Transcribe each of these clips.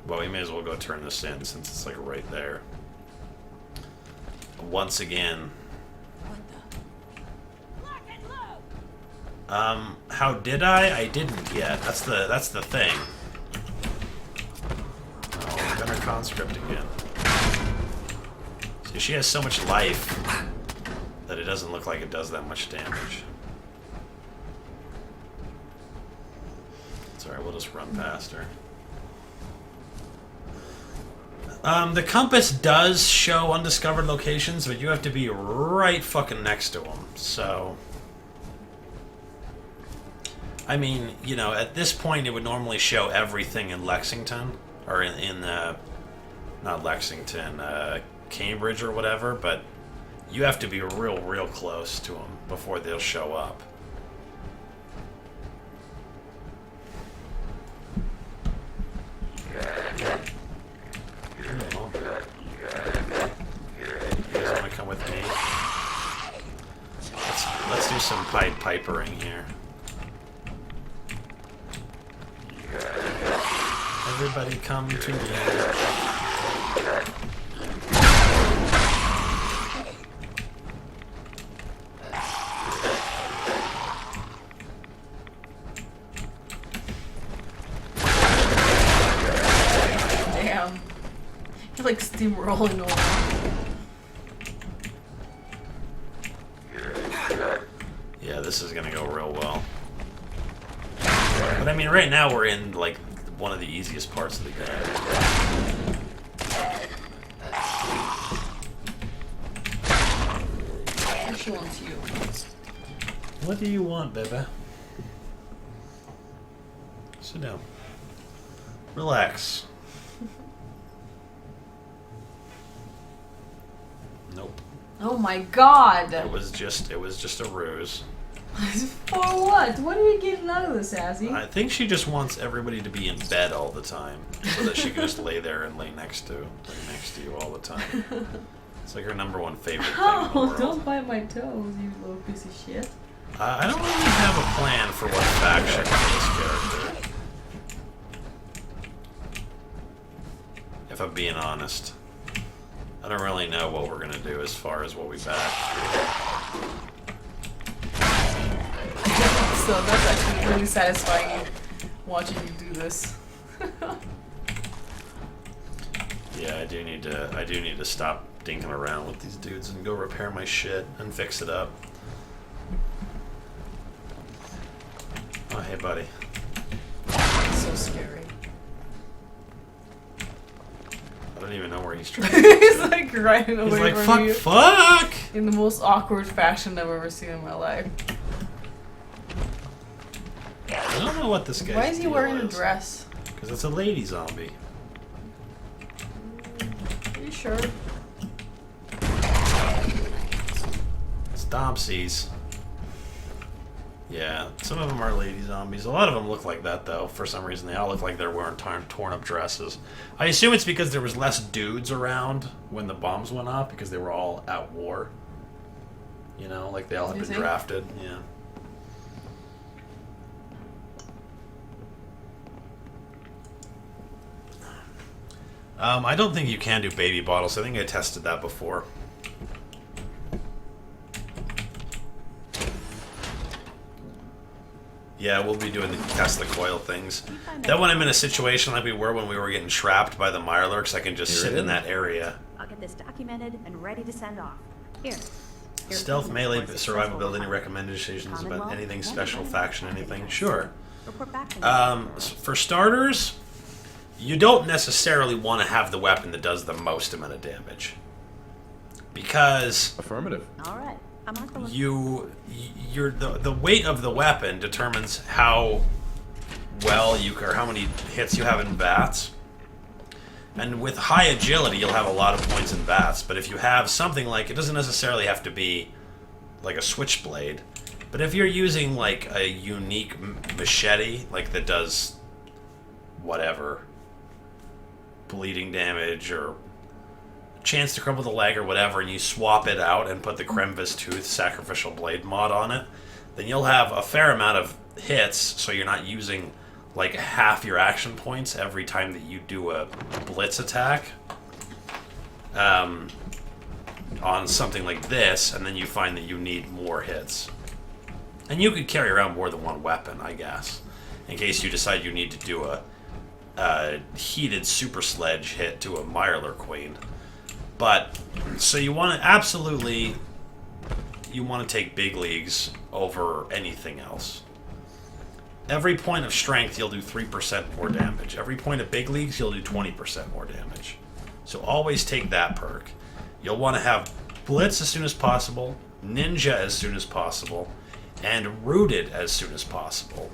Well, we may as well go turn this in since it's like right there. Once again. How did I? I didn't yet. That's the thing. Oh, got her conscript again. See, she has so much life that it doesn't look like it does that much damage. It's alright, we'll just run past her. The compass does show undiscovered locations, but you have to be right fucking next to them, so... I mean, you know, at this point it would normally show everything in Lexington, or in not Lexington, Cambridge or whatever, but you have to be real close to them before they'll show up. You guys want to come with me? Let's do some Pied Pipering here. Everybody come to me. Damn. You're like steamrolling over. Yeah, this is gonna go real well. But I mean, right now we're in, like, one of the easiest parts of the game. She wants you. What do you want, baby? Sit down. Relax. Nope. Oh my god! It was just a ruse. For what? What are you getting out of this, Sassy? I think she just wants everybody to be in bed all the time, so that she can just lay there and lay next to you all the time. It's like her #1 favorite thing in the world. Don't bite my toes, you little piece of shit. I don't really have a plan for what faction for this character. If I'm being honest. I don't really know what we're gonna do as far as what we back. So that's actually really satisfying watching you do this. Yeah, I do need to stop dinking around with these dudes and go repair my shit and fix it up. Oh, hey, buddy. So scary. I don't even know where he's trying to He's go to. like riding away He's like, from you. fuck! In the most awkward fashion I've ever seen in my life. I don't know what this guy's Why is he deal wearing a dress? Because it's a lady zombie. Are you sure? Stompsies. Yeah, some of them are lady zombies. A lot of them look like that, though. For some reason, they all look like they're wearing torn up dresses. I assume it's because there was less dudes around when the bombs went off, because they were all at war. You know, like they all had been drafted. Yeah. I don't think you can do baby bottles. I think I tested that before. Yeah, we'll be doing the test the coil things. Then when I'm in a situation like we were when we were getting trapped by the Mirelurks, I can just sit in that area. I'll get this documented and ready to send off. Here. Stealth, melee, survivability recommendations about anything special, faction, anything? Sure. Report back to me. For starters, you don't necessarily want to have the weapon that does the most amount of damage. Because... Affirmative. All right. I'm not going the weight of the weapon determines how well you, or how many hits you have in VATS. And with high agility, you'll have a lot of points in VATS. But if you have something like, it doesn't necessarily have to be like a switchblade. But if you're using like a unique machete, like that does whatever, bleeding damage or chance to crumble the leg or whatever, and you swap it out and put the Kremvis Tooth Sacrificial Blade mod on it, then you'll have a fair amount of hits, so you're not using like half your action points every time that you do a blitz attack on something like this, and then you find that you need more hits. And you could carry around more than one weapon, I guess, in case you decide you need to do a heated super sledge hit to a Mirelurk Queen. But, so you want to absolutely, you want to take big leagues over anything else. Every point of strength, you'll do 3% more damage. Every point of big leagues, you'll do 20% more damage. So always take that perk. You'll want to have Blitz as soon as possible, Ninja as soon as possible, and Rooted as soon as possible.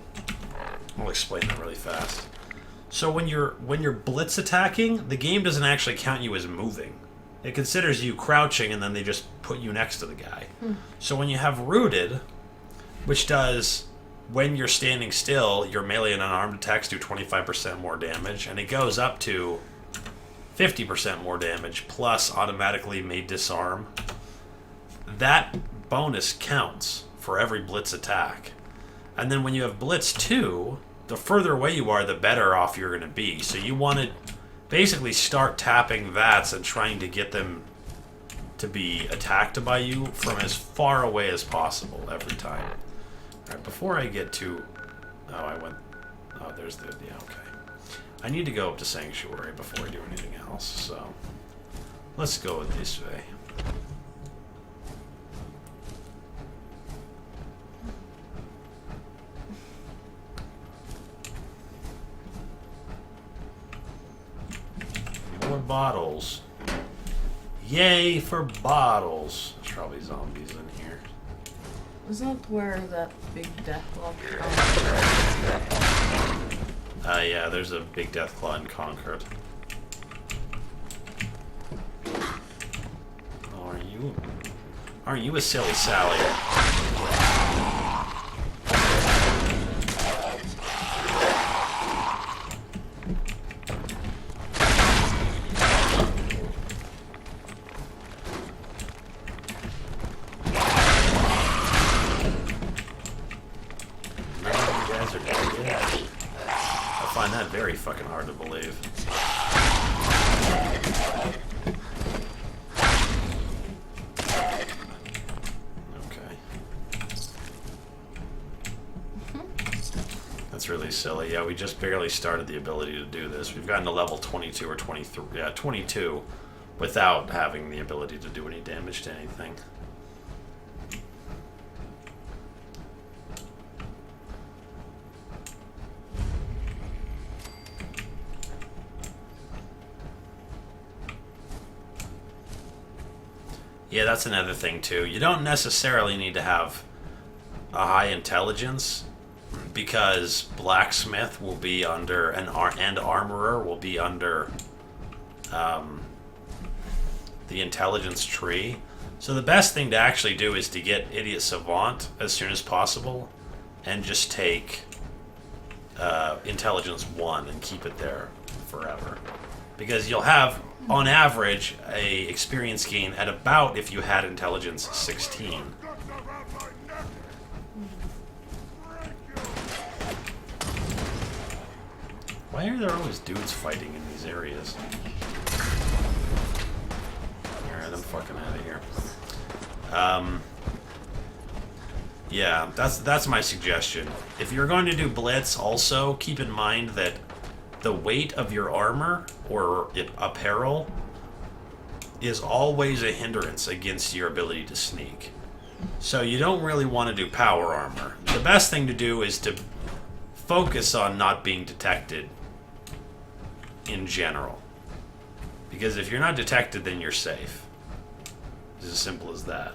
I'll explain that really fast. So when you're Blitz attacking, the game doesn't actually count you as moving. It considers you crouching, and then they just put you next to the guy. So when you have Rooted, which does, when you're standing still, your melee and unarmed attacks do 25% more damage, and it goes up to 50% more damage, plus automatically may disarm. That bonus counts for every Blitz attack. And then when you have Blitz 2, the further away you are, the better off you're going to be. So you want to basically start tapping VATs and trying to get them to be attacked by you from as far away as possible every time. Alright, before I get to... Oh, there's the... Yeah, okay. I need to go up to Sanctuary before I do anything else, so... Let's go this way. More bottles. Yay for bottles. There's probably zombies in here. Isn't that where that big death log Yeah, there's a big death claw in Concord. Oh, aren't you a silly Sally? Very fucking hard to believe. Okay. That's really silly. Yeah, we just barely started the ability to do this. We've gotten to level 22 or 23. Yeah, 22 without having the ability to do any damage to anything. Yeah, that's another thing too. You don't necessarily need to have a high intelligence, because blacksmith will be under and armorer will be under the intelligence tree. So the best thing to actually do is to get idiot savant as soon as possible, and just take intelligence 1 and keep it there forever, because you'll have, on average, a experience gain at about, if you had intelligence 16. Why are there always dudes fighting in these areas? Alright, I'm fucking out of here. Yeah, that's my suggestion. If you're going to do Blitz, also keep in mind that the weight of your armor or apparel is always a hindrance against your ability to sneak. So you don't really want to do power armor. The best thing to do is to focus on not being detected in general. Because if you're not detected, then you're safe. It's as simple as that.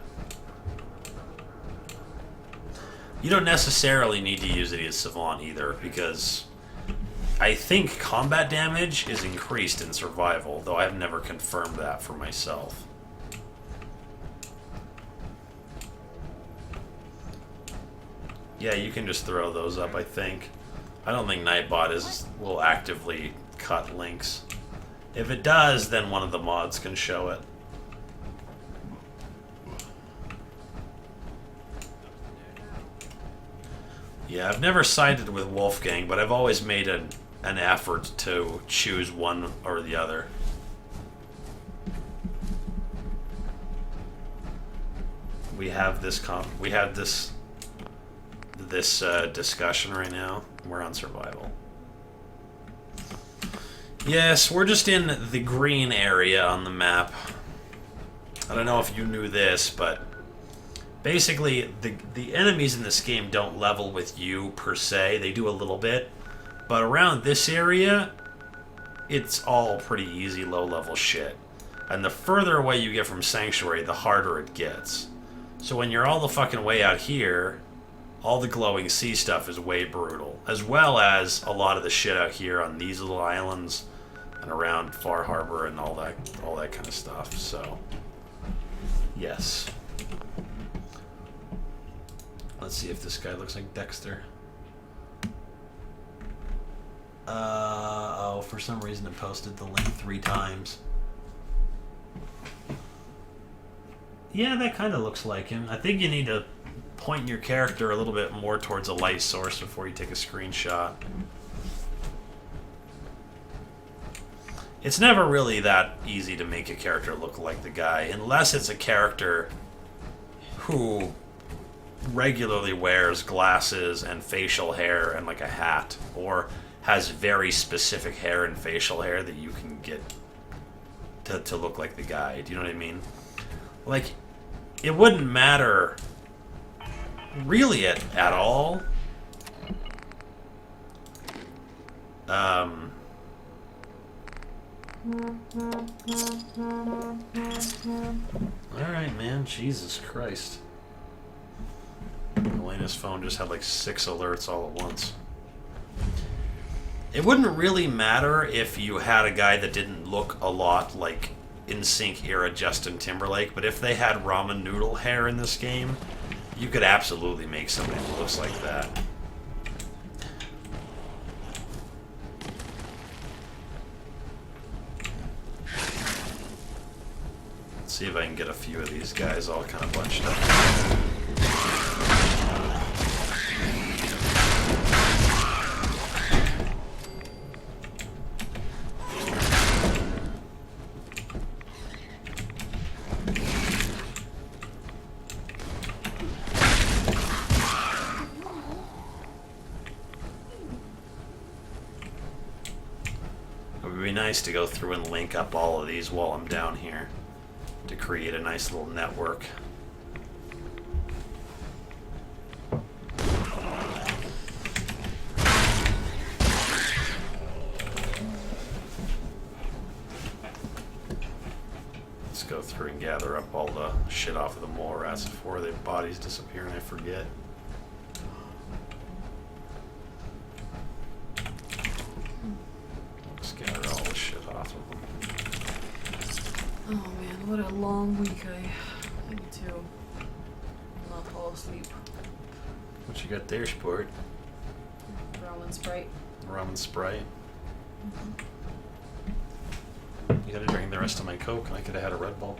You don't necessarily need to use it as Savant either, because I think combat damage is increased in survival, though I've never confirmed that for myself. Yeah, you can just throw those up, I think. I don't think Nightbot will actively cut links. If it does, then one of the mods can show it. Yeah, I've never sided with Wolfgang, but I've always made an effort to choose one or the other. We have this discussion right now. We're on survival. Yes, we're just in the green area on the map. I don't know if you knew this, but basically the enemies in this game don't level with you per se. They do a little bit, but around this area, it's all pretty easy low-level shit. And the further away you get from Sanctuary, the harder it gets. So when you're all the fucking way out here, all the glowing sea stuff is way brutal, as well as a lot of the shit out here on these little islands and around Far Harbor and all that kind of stuff. So, yes. Let's see if this guy looks like Dexter. Oh, for some reason it posted the link 3 times. Yeah, that kind of looks like him. I think you need to point your character a little bit more towards a light source before you take a screenshot. It's never really that easy to make a character look like the guy, unless it's a character who regularly wears glasses and facial hair and like a hat, or has very specific hair and facial hair that you can get to look like the guy. Do you know what I mean? Like, it wouldn't matter really at all. Alright, man. Jesus Christ. Elena's phone just had like 6 alerts all at once. It wouldn't really matter if you had a guy that didn't look a lot like NSYNC era Justin Timberlake, but if they had ramen noodle hair in this game, you could absolutely make somebody who looks like that. Let's see if I can get a few of these guys all kind of bunched up. Nice to go through and link up all of these while I'm down here to create a nice little network. Let's go through and gather up all the shit off of the mole rats before their bodies disappear and I forget. Scatter all the shit off of them. Oh man, what a long week. I need to not fall asleep. What you got there, sport? Ramen Sprite. Rum and Sprite. You gotta drink the rest of my Coke, and I could have had a Red Bull.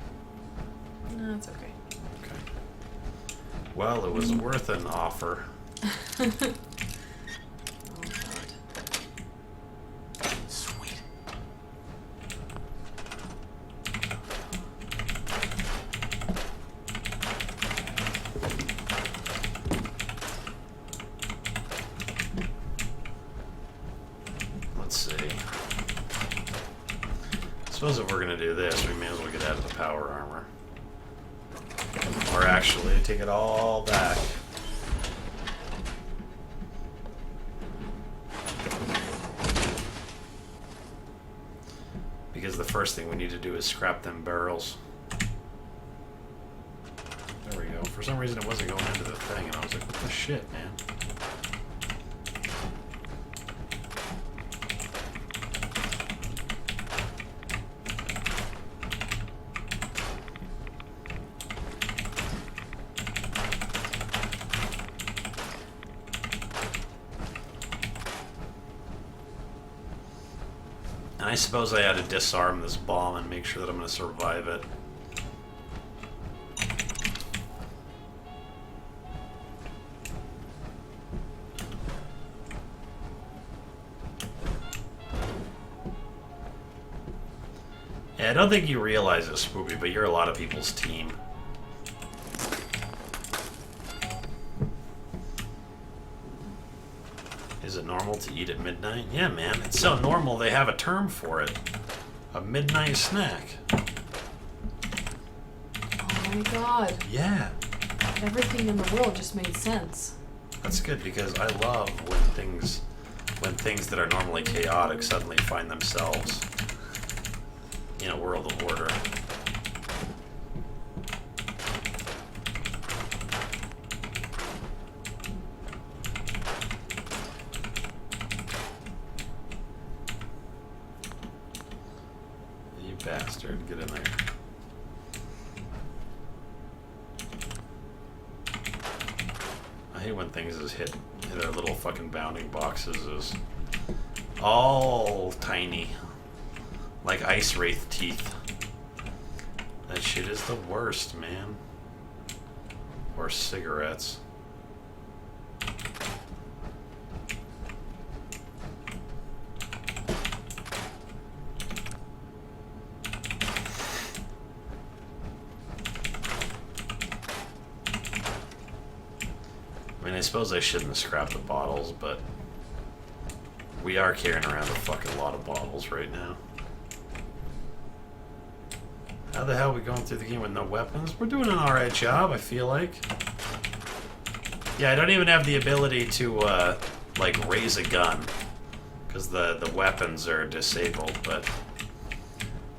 No, it's okay. Okay. Well, it was worth an offer. Oh god. Sweet. Let's see. I suppose if we're gonna do this, we may as well get out of the power armor. Or actually, take it all back. Because the first thing we need to do is scrap them barrels. There we go. For some reason it wasn't going into the thing, and I was like, what the shit, man? And I suppose I had to disarm this bomb and make sure that I'm going to survive it. Yeah, I don't think you realize it, Spoopy, but you're a lot of people's team. Is it normal to eat at midnight? Yeah, man. It's so normal they have a term for it. A midnight snack. Oh my god. Yeah. Everything in the world just made sense. That's good because I love when things that are normally chaotic suddenly find themselves in a world of order. You bastard, get in there. I hate when things is hit our little fucking bounding boxes is all tiny. Like ice wraith teeth. That shit is the worst, man. Or cigarettes. I mean, I suppose I shouldn't scrap the bottles, but we are carrying around a fucking lot of bottles right now. How the hell are we going through the game with no weapons? We're doing an alright job, I feel like. Yeah, I don't even have the ability to, like, raise a gun. Because the weapons are disabled, but...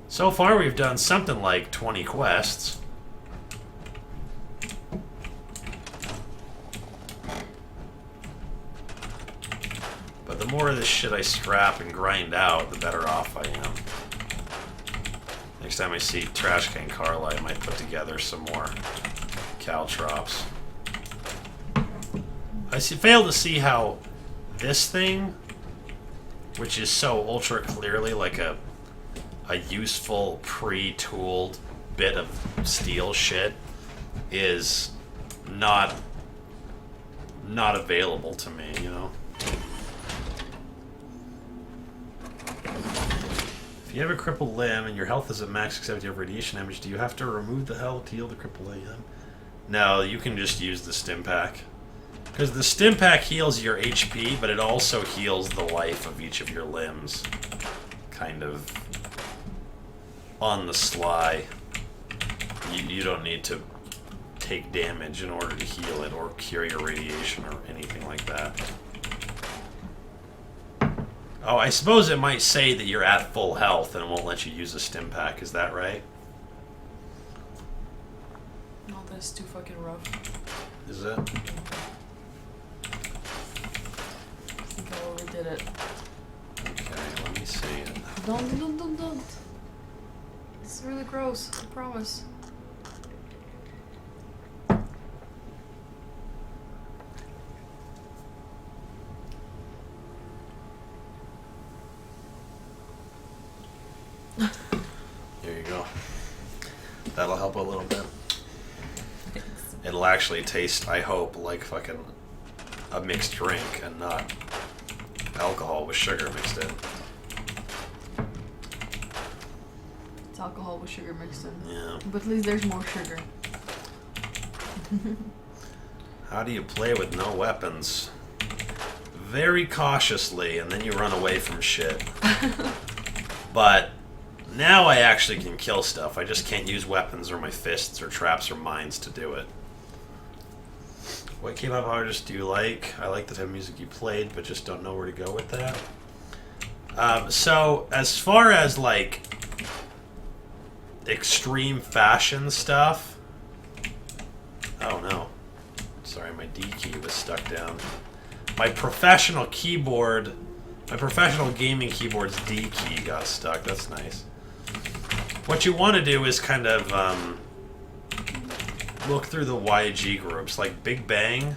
So far we've done something like 20 quests. But the more of this shit I scrap and grind out, the better off I am. Next time I see Trash Can Carla, I might put together some more caltrops. I fail to see how this thing, which is so ultra clearly like a useful pre-tooled bit of steel shit, is not available to me, you know? If you have a crippled limb and your health is at max except you have radiation damage, do you have to remove the health to heal the crippled limb? No, you can just use the stim pack. Because the stim pack heals your HP, but it also heals the life of each of your limbs. Kind of on the sly. You don't need to take damage in order to heal it or cure your radiation or anything like that. Oh, I suppose it might say that you're at full health and it won't let you use a stim pack. Is that right? Oh, that's too fucking rough. Is it? I think I overdid it. Okay, let me see it. Don't. This is really gross, I promise. Here you go. That'll help a little bit. Thanks. It'll actually taste, I hope, like fucking a mixed drink and not alcohol with sugar mixed in. It's alcohol with sugar mixed in. Yeah. But at least there's more sugar. How do you play with no weapons? Very cautiously, and then you run away from shit. But now I actually can kill stuff. I just can't use weapons or my fists or traps or mines to do it. What K-pop artists do you like? I like the type of music you played, but just don't know where to go with that. So, as far as, like, extreme fashion stuff... Oh, no. Sorry, my D key was stuck down. My professional keyboard... My professional gaming keyboard's D key got stuck. That's nice. What you want to do is kind of look through the YG groups, like Big Bang,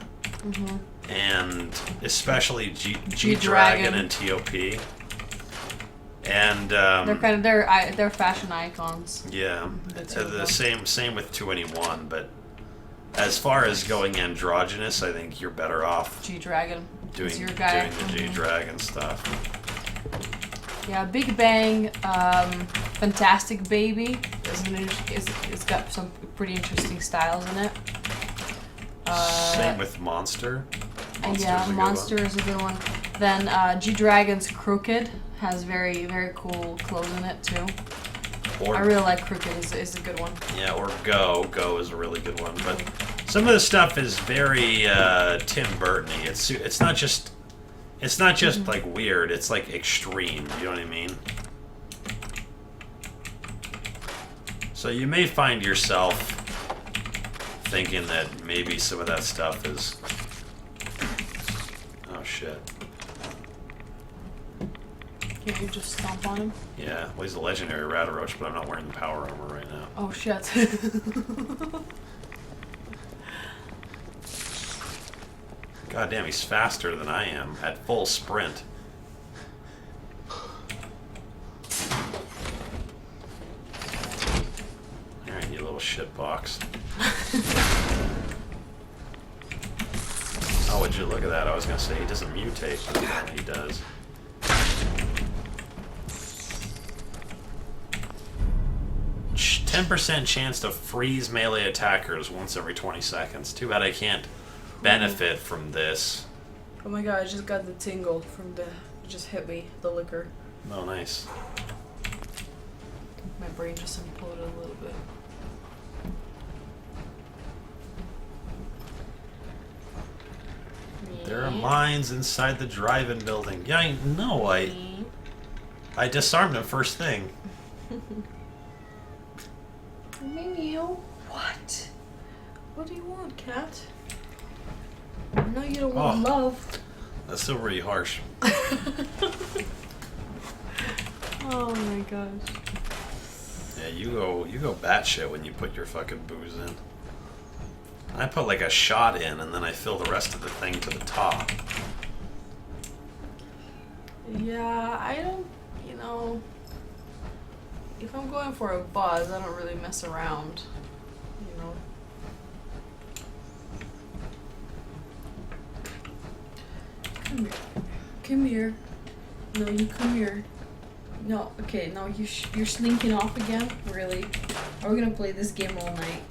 and especially G-Dragon and TOP. And They're kind of they're fashion icons. yeah, the same with 2NE1. But as far as going androgynous, I think you're better off G-Dragon. doing Your guy. the G-Dragon stuff. Yeah, Big Bang, Fantastic Baby it's got some pretty interesting styles in it. Same with Monster. Monster is a good one. Then G-Dragon's Crooked has very, very cool clothes in it too. I really like Crooked is a good one. Yeah, or Go. Go is a really good one. But some of the stuff is very Tim Burton-y. It's not just like weird. It's like extreme. You know what I mean? So you may find yourself thinking that maybe some of that stuff is... Oh, shit. Can't you just stomp on him? Yeah, well, he's a legendary Rataroach, but I'm not wearing the power armor right now. Oh, shit. God damn, he's faster than I am at full sprint. Alright, you little shitbox. Oh, would you look at that? I was gonna say he doesn't mutate, but he does. Ch 10% chance to freeze melee attackers once every 20 seconds. Too bad I can't benefit from this. Oh my god, I just got the tingle from it just hit me, the liquor. Oh, nice. My brain just imploded a little bit. There are mines inside the drive-in building. Yeah, I know. I disarmed him first thing. Meow. What? What do you want, cat? I know you don't want love. That's still really harsh. Oh my gosh. Yeah, you go batshit when you put your fucking booze in. I put like a shot in, and then I fill the rest of the thing to the top. Yeah, I don't, if I'm going for a buzz, I don't really mess around, Come here. Come here. No, you come here. No, okay, no, you're slinking off again? Really? Are we gonna play this game all night?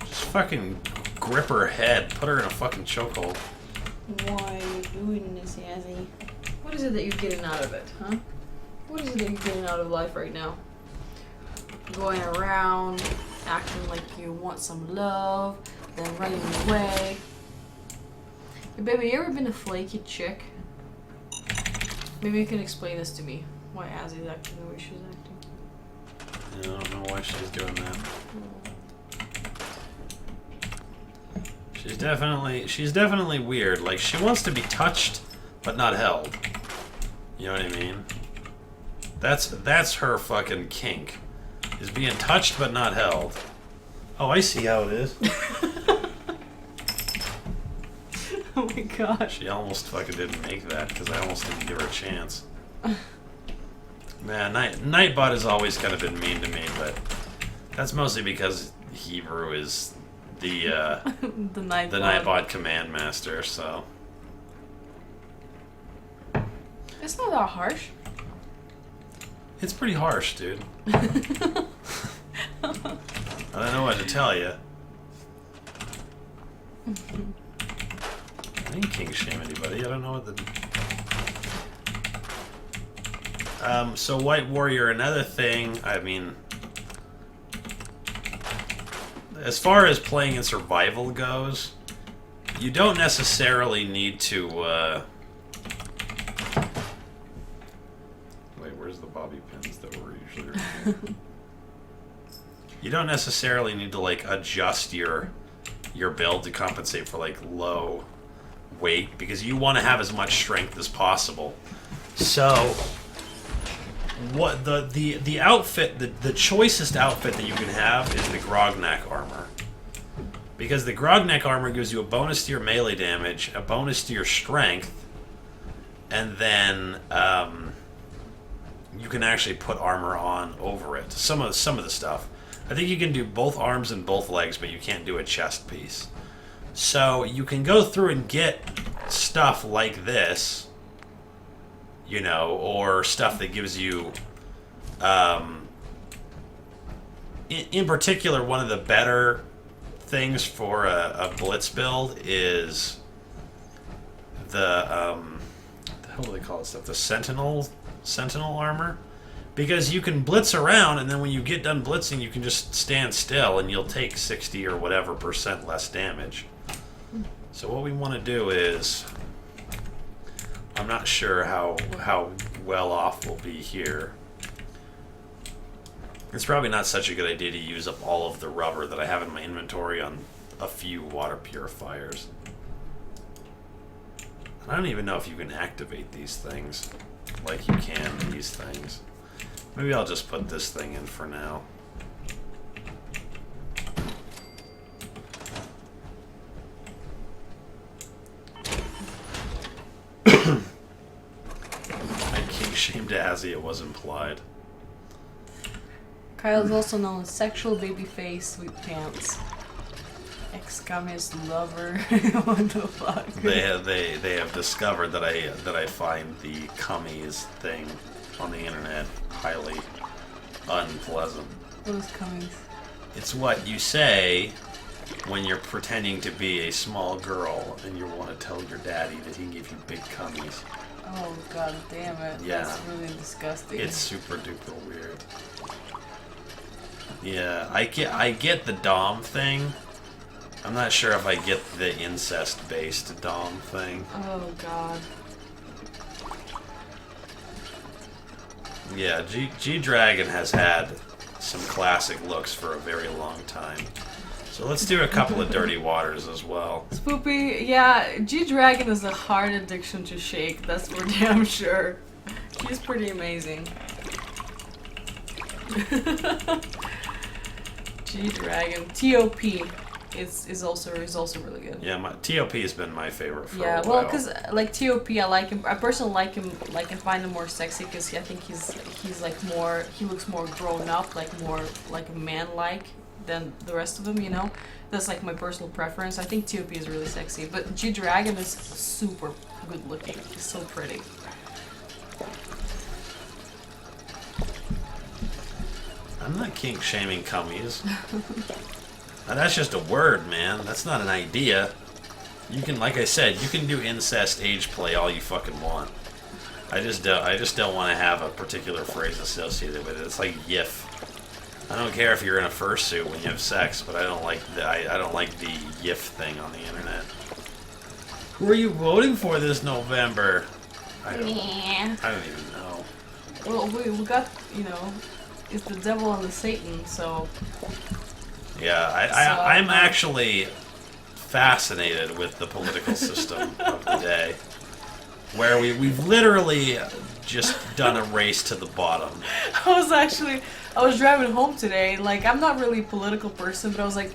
Just fucking grip her head. Put her in a fucking chokehold. Why are you doing this, Yazzie? What is it that you're getting out of it, huh? What is it that you're getting out of life right now? Going around, acting like you want some love, then running away. Hey, baby, you ever been a flaky chick? Maybe you can explain this to me. Why Azzie's acting the way she's acting. Yeah, I don't know why she's doing that. She's definitely weird. Like, she wants to be touched, but not held. You know what I mean? That's her fucking kink. Is being touched but not held. Oh, I see how it is. Oh my gosh. She almost fucking didn't make that because I almost didn't give her a chance. Man, Nightbot has always kind of been mean to me, but that's mostly because Hebrew is the the Nightbot command master, so. It's not that harsh. It's pretty harsh, dude. I don't know what to tell you. I didn't king shame anybody. I don't know what the... So White Warrior, another thing, I mean... As far as playing in survival goes, you don't necessarily need to, Wait, where's the bobby pins that were usually... You don't necessarily need to, like, adjust your build to compensate for, like, low weight, because you want to have as much strength as possible. So, what the outfit, the choicest outfit that you can have is the Grognak armor. Because the Grognak armor gives you a bonus to your melee damage, a bonus to your strength, and then you can actually put armor on over it. Some of the stuff. I think you can do both arms and both legs, but you can't do a chest piece. So you can go through and get stuff like this, or stuff that gives you in particular, one of the better things for a blitz build is the hell do they call it stuff? The sentinel armor, because you can blitz around, and then when you get done blitzing, you can just stand still, and you'll take 60 or whatever % less damage. So what we want to do is, I'm not sure how well off we'll be here. It's probably not such a good idea to use up all of the rubber that I have in my inventory on a few water purifiers. I don't even know if you can activate these things like you can these things. Maybe I'll just put this thing in for now. I king shamed Azzy, it was implied. Kyle is also known as sexual babyface, sweet pants, ex-communist lover. What the fuck? They have discovered that I find the cummies thing on the internet highly unpleasant. What is cummies? It's what you say when you're pretending to be a small girl and you want to tell your daddy that he can give you big cummies. Oh god damn it. Yeah. That's really disgusting. It's super duper weird. Yeah, I get the Dom thing. I'm not sure if I get the incest-based Dom thing. Oh god. Yeah, G-Dragon has had some classic looks for a very long time. So let's do a couple of dirty waters as well. Spoopy, yeah, G-Dragon is a hard addiction to shake, that's for damn sure. He's pretty amazing. G-Dragon. T.O.P. is also really good. Yeah, T.O.P. has been my favorite for a Yeah, while. well, because like T.O.P. I like him. I personally like him. Like I find him more sexy because I think he's like more. He looks more grown up, like more like man-like than the rest of them. You know, that's like my personal preference. I think T.O.P. is really sexy, but G-Dragon is super good looking. He's so pretty. I'm not kink shaming cummies. Now, that's just a word, man. That's not an idea. You can, like I said, you can do incest age play all you fucking want. I just don't want to have a particular phrase associated with it. It's like yiff. I don't care if you're in a fursuit when you have sex, but I don't like the yiff thing on the internet. Who are you voting for this November? I don't even know. Well, we got, you know, it's the devil and the Satan, so. Yeah, I'm actually fascinated with the political system of the day, where we've literally just done a race to the bottom. I was driving home today, like, I'm not really a political person, but I was like,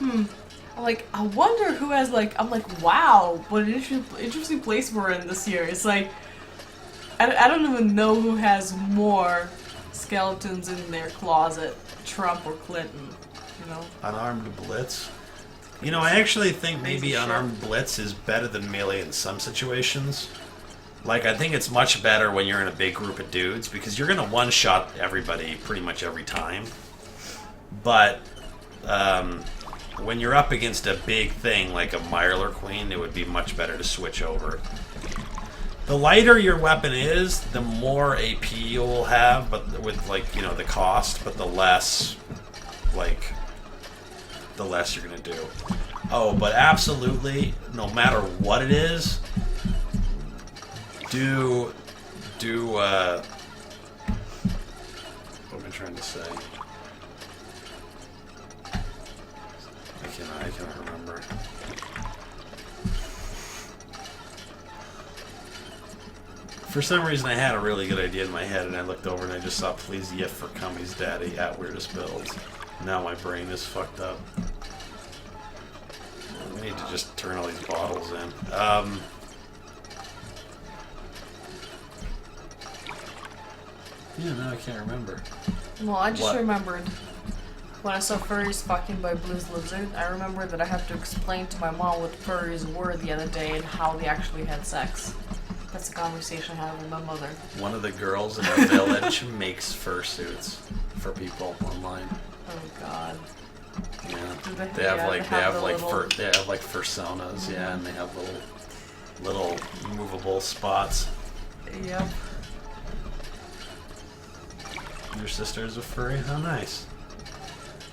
I'm like, I wonder who has, like, I'm like, wow, what an interesting place we're in this year. It's like, I don't even know who has more skeletons in their closet, Trump or Clinton, you know? Unarmed Blitz? You know, I actually think maybe Unarmed Blitz is better than melee in some situations. Like, I think it's much better when you're in a big group of dudes, because you're gonna one-shot everybody pretty much every time. But, when you're up against a big thing like a Mirelurk Queen, it would be much better to switch over. The lighter your weapon is, the more AP you will have, but with, like, you know, the cost, but the less, like, the less you're gonna do. Oh, but absolutely, no matter what it is, what am I trying to say? I cannot remember. For some reason, I had a really good idea in my head, and I looked over and I just saw "Please Yiff for Cummy's Daddy" at Weirdest Builds. Now my brain is fucked up. We need to just turn all these bottles in. Yeah, no, I can't remember. Well, I just What? remembered when I saw furries fucking by Blue's Lizard. I remember that I had to explain to my mom what furries were the other day and how they actually had sex. That's a conversation I had with my mother. One of the girls in our village makes fursuits for people online. Oh God. Yeah, Do they have yeah, like they have the like little- they have like personas, yeah, and they have little movable spots. Yep. Your sister's a furry? How nice.